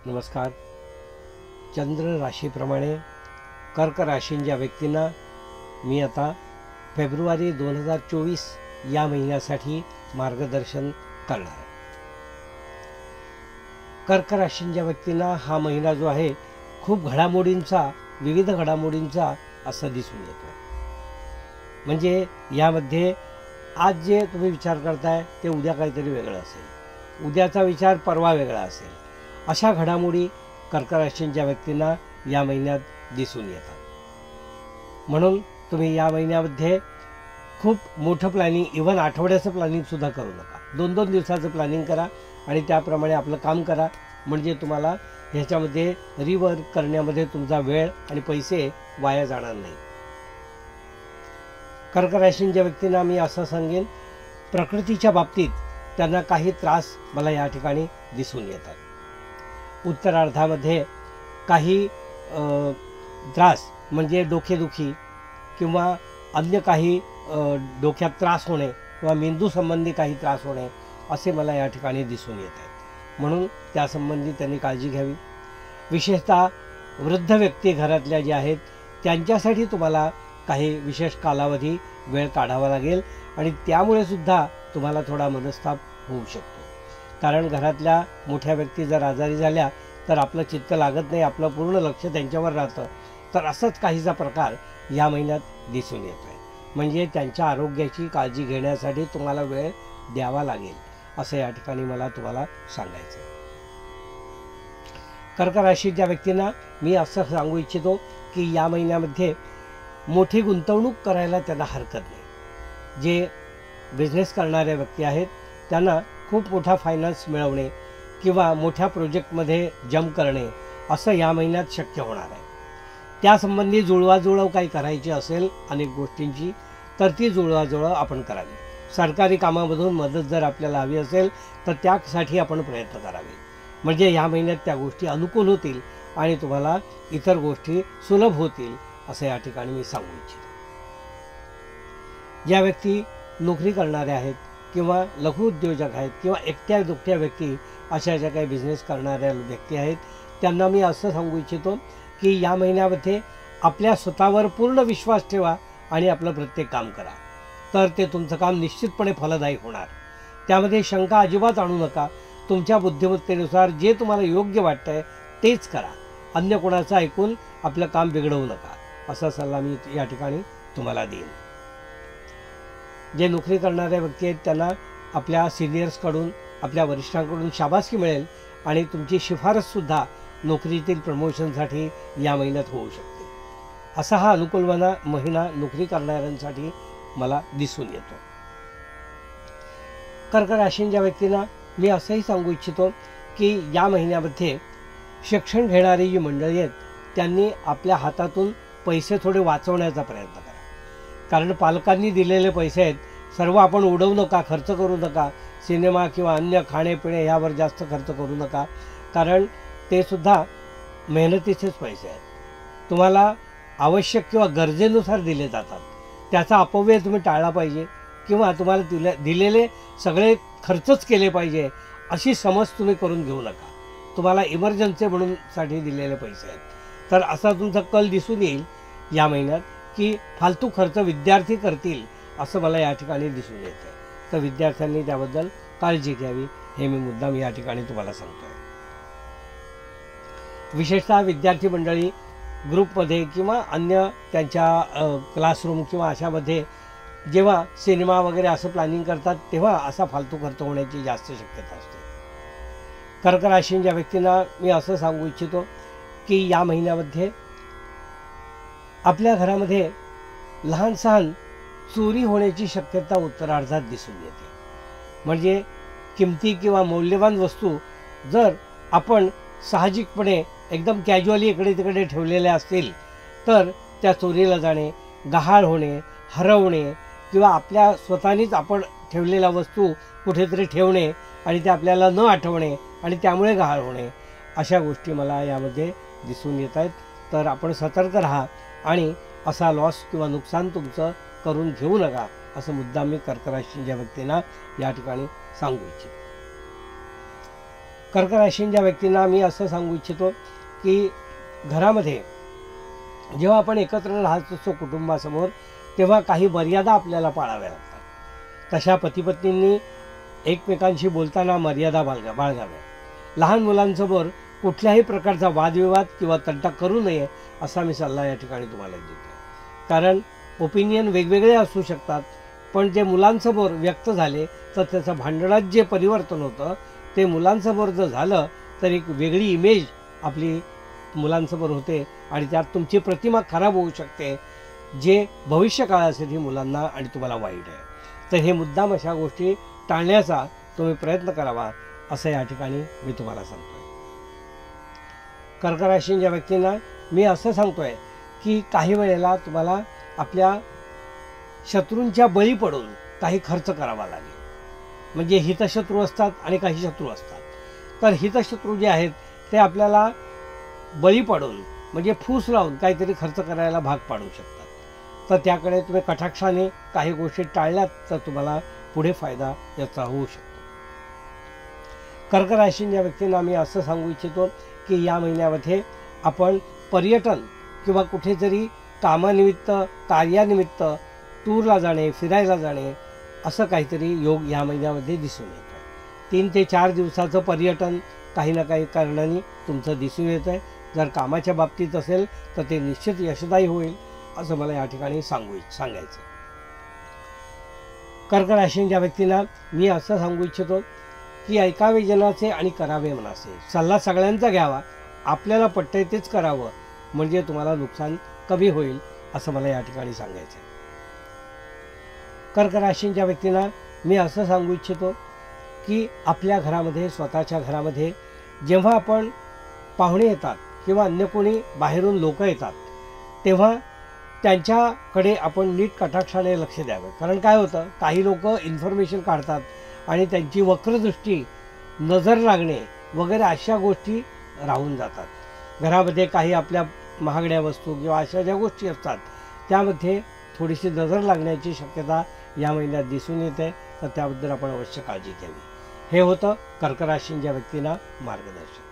नमस्कार. चंद्र राशीप्रमाणे कर्क राशींच्या व्यक्तींना मी आता फेब्रुवारी 2024 या महिन्यासाठी मार्गदर्शन करणार आहे. कर्क राशींच्या व्यक्तींना हा महिना जो आहे खूप विविध घडामोडींचा असं दिसून येतो. म्हणजे यामध्ये आज जे तुम्ही विचार करताय ते उद्या काहीतरी वेगळं असेल, उद्याचा विचार परवा वेगळा असेल. अशा घडामोडी कर्क राशींच्या व्यक्तींना या महिन्यात दिसून येतात. म्हणून तुम्ही या महिन्यामध्ये खूप मोठं प्लॅनिंग, इव्हन आठवड्याचं प्लॅनिंगसुद्धा करू नका. 2-2 दिवसाचं प्लॅनिंग करा आणि त्याप्रमाणे आपलं काम करा. म्हणजे तुम्हाला ह्याच्यामध्ये रिवर्क करण्यामध्ये तुमचा वेळ आणि पैसे वाया जाणार नाही. कर्क राशींच्या व्यक्तींना मी असं सांगेन, प्रकृतीच्या बाबतीत त्यांना काही त्रास मला या ठिकाणी दिसून येतात. उत्तरार्धामध्ये काही त्रास म्हणजे डोकेदुखी किंवा अन्य काही डोक्यात त्रास होणे किंवा मेंदू संबंधी काही त्रास होणे असे मला या ठिकाणी दिसून येत आहेत. म्हणून त्यासंबंधी त्यांनी काळजी घ्यावी. विशेषतः वृद्ध व्यक्ती घरातल्या ज्या आहेत त्यांच्यासाठी तुम्हाला काही विशेष कालावधी वेळ काढावा लागेल आणि त्यामुळे सुद्धा तुम्हाला थोडा मनस्ताप होऊ शकतो. कारण घरातल्या मोठ्या व्यक्ती जर आजारी झाल्या तर आपलं चित्त लागत नाही, आपलं पूर्ण लक्ष त्यांच्यावर राहतं. तर असंच काहीचा प्रकार या महिन्यात दिसून येतो आहे. म्हणजे त्यांच्या आरोग्याची काळजी घेण्यासाठी तुम्हाला वेळ द्यावा लागेल असं या ठिकाणी मला तुम्हाला सांगायचं. कर्क राशीच्या व्यक्तींना मी असं सांगू इच्छितो की या महिन्यामध्ये मोठी गुंतवणूक करायला त्यांना हरकत नाही. जे बिझनेस करणारे व्यक्ती आहेत त्यांना खूप मोठा फायनान्स मिळवणे किंवा मोठ्या प्रोजेक्टमध्ये जम्प करणे असं या महिन्यात शक्य होणार आहे. त्यासंबंधी जुळवाजुळव काही करायची असेल अनेक गोष्टींची तर ती जुळवाजुळव आपण करावी. सरकारी कामामधून मदत जर आपल्याला हवी असेल तर त्यासाठी आपण प्रयत्न करावे. म्हणजे या महिन्यात त्या गोष्टी अनुकूल होतील आणि तुम्हाला इतर गोष्टी सुलभ होतील असं या ठिकाणी मी सांगू इच्छितो. ज्या व्यक्ती नोकरी करणाऱ्या आहेत किंवा लघुउद्योजक आहेत किंवा एकट्या दुकट्या व्यक्ती अशा ज्या काही बिझनेस करणाऱ्या व्यक्ती आहेत त्यांना मी असं सांगू इच्छितो की या महिन्यामध्ये आपल्या स्वतःवर पूर्ण विश्वास ठेवा आणि आपलं प्रत्येक काम करा. तर ते तुमचं काम निश्चितपणे फलदायी होणार. त्यामध्ये शंका अजिबात आणू नका. तुमच्या बुद्धिमत्तेनुसार जे तुम्हाला योग्य वाटतंय तेच करा. अन्य कोणाचं ऐकून आपलं काम बिघडवू नका असा सल्ला मी या ठिकाणी तुम्हाला देईन. जे नोकरी करणाऱ्या व्यक्ती आहेत त्यांना आपल्या सिनियर्सकडून, आपल्या वरिष्ठांकडून शाबासकी मिळेल आणि तुमची शिफारससुद्धा नोकरीतील प्रमोशनसाठी या महिन्यात होऊ शकते. असा हा अनुकूल महिना नोकरी करणाऱ्यांसाठी मला दिसून येतो. कर्क राशींच्या व्यक्तींना मी असंही सांगू इच्छितो की या महिन्यामध्ये शिक्षण घेणारी जी मंडळी आहेत त्यांनी आपल्या हातातून पैसे थोडे वाचवण्याचा प्रयत्न करा. कारण पालकांनी दिलेले पैसे आहेत, सर्व आपण उडवू नका, खर्च करू नका. सिनेमा किंवा अन्य खाणेपिणे ह्यावर जास्त खर्च करू नका. कारण ते सुद्धा मेहनतीचेच पैसे आहेत. तुम्हाला आवश्यक किंवा गरजेनुसार दिले जातात. त्याचा अपव्यय तुम्ही टाळला पाहिजे किंवा तुम्हाला दिलेले सगळे खर्चच केले पाहिजे अशी समज तुम्ही करून घेऊ नका. तुम्हाला इमर्जन्सी म्हणून साठी दिलेले पैसे आहेत. तर असा तुमचा कल दिसून येईल या महिन्यात की फालतू खर्च विद्यार्थी करतील असं मला या ठिकाणी दिसून येतं. तर विद्यार्थ्यांनी त्याबद्दल काळजी घ्यावी हे मी मुद्दाम या ठिकाणी तुम्हाला सांगतो आहे. विशेषतः विद्यार्थी मंडळी ग्रुपमध्ये किंवा अन्य त्यांच्या क्लासरूम किंवा अशामध्ये जेव्हा सिनेमा वगैरे असं प्लॅनिंग करतात तेव्हा असा फालतू खर्च होण्याची जास्त शक्यता असते. कर्क राशींच्या व्यक्तींना मी असं सांगू इच्छितो की या महिन्यामध्ये आपल्या घरामध्ये लहान सहान चोरी होण्याची शक्यता उत्तरार्धात दिसून येते. म्हणजे किमती किंवा मौल्यवान वस्तू जर आपण साहजिकपणे एकदम कॅज्युअली इकडे तिकडे ठेवलेल्या असतील तर त्या चोरीला जाणे, गहाळ होणे, हरवणे किंवा आपल्या स्वतःनीच आपण ठेवलेल्या वस्तू कुठेतरी ठेवणे आणि ते आपल्याला न आठवणे आणि त्यामुळे गहाळ होणे अशा गोष्टी मला यामध्ये दिसून येत आहेत. तर आपण सतर्क राहा आणि असा लॉस किंवा नुकसान तुमचं करून घेऊ नका असं मुद्दाम मी कर्क राशीच्या व्यक्तींना या ठिकाणी सांगू इच्छितो. कर्क राशींच्या व्यक्तींना मी असं सांगू इच्छितो की घरामध्ये जेव्हा आपण एकत्र राहत असतो कुटुंबासमोर, तेव्हा काही मर्यादा आपल्याला पाळाव्या लागतात. तशा पतीपत्नींनी एकमेकांशी बोलताना मर्यादा बाळगाव्या. लहान मुलांसमोर कुठल्याही प्रकारचा वादविवाद किंवा तंटा करू नये असा मी सल्ला या ठिकाणी तुम्हाला देतो. कारण ओपिनियन वेगवेगळे असू शकतात, पण जे मुलांसमोर व्यक्त झाले तर त्याचं भांडणात जे परिवर्तन होतं ते मुलांसमोर जर झालं तर एक वेगळी इमेज आपली मुलांसमोर होते आणि त्यात तुमची प्रतिमा खराब होऊ शकते, जे भविष्य काळासाठी मुलांना आणि तुम्हाला वाईट आहे. तर हे मुद्दाम अशा गोष्टी टाळण्याचा तुम्ही प्रयत्न करावा असं या ठिकाणी मी तुम्हाला सांगतो आहे. कर्क राशीच्या व्यक्तींना मी असं सांगतो आहे की काही वेळेला तुम्हाला आपल्या शत्रूंच्या बळी पडून काही खर्च करावा लागेल. म्हणजे हितशत्रू असतात आणि काही शत्रू असतात. तर हितशत्रू जे आहेत ते आपल्याला बळी पडून म्हणजे फूस लावून काहीतरी खर्च करायला भाग पाडू शकतात. तर त्याकडे तुम्ही कटाक्षाने काही गोष्टी टाळल्यात तर तुम्हाला पुढे फायदा याचा होऊ शकतो. कर्क राशीच्या व्यक्तींना मी असं सांगू इच्छितो की या महिन्यामध्ये आपण पर्यटन किंवा कुठेतरी कामानिमित्त कार्यानिमित्त टूरला जाणे, फिरायला जाणे असं काहीतरी योग या महिन्यामध्ये दिसून येतो. 3 ते 4 दिवसाचं पर्यटन काही ना काही कारणाने तुमचं दिसून येतं आहे. जर कामाच्या बाबतीत असेल तर ते निश्चित यशदायी होईल असं मला या ठिकाणी सांगायचं. कर्क राशीच्या व्यक्तींना मी असं सांगू इच्छितो की ऐकावे जनाचे आणि करावे मनाचे. सल्ला सगळ्यांचा घ्यावा, आपल्याला पटतंय तेच करावं, म्हणजे तुम्हाला नुकसान कमी होईल असं मला या ठिकाणी सांगायचं आहे. कर्क राशीच्या व्यक्तींना मी असं सांगू इच्छितो की आपल्या घरामध्ये, स्वतःच्या घरामध्ये जेव्हा आपण पाहुणे येतात किंवा अन्य कोणी बाहेरून लोक येतात तेव्हा त्यांच्याकडे आपण नीट कटाक्षाने लक्ष द्यावं. कारण काय होतं, काही लोक इन्फॉर्मेशन काढतात आणि त्यांची वक्रदृष्टी, नजर लागणे वगैरे अशा गोष्टी राहून जातात. घरामध्ये काही आपल्या महागड्या वस्तू किंवा अशा ज्या गोष्टी असतात त्यामध्ये थोडीशी नजर लागण्याची शक्यता या महिन्यात दिसून येते. तर त्याबद्दल आपण अवश्य काळजी घ्यावी. हे होतं कर्क राशीच्या व्यक्तींना मार्गदर्शन.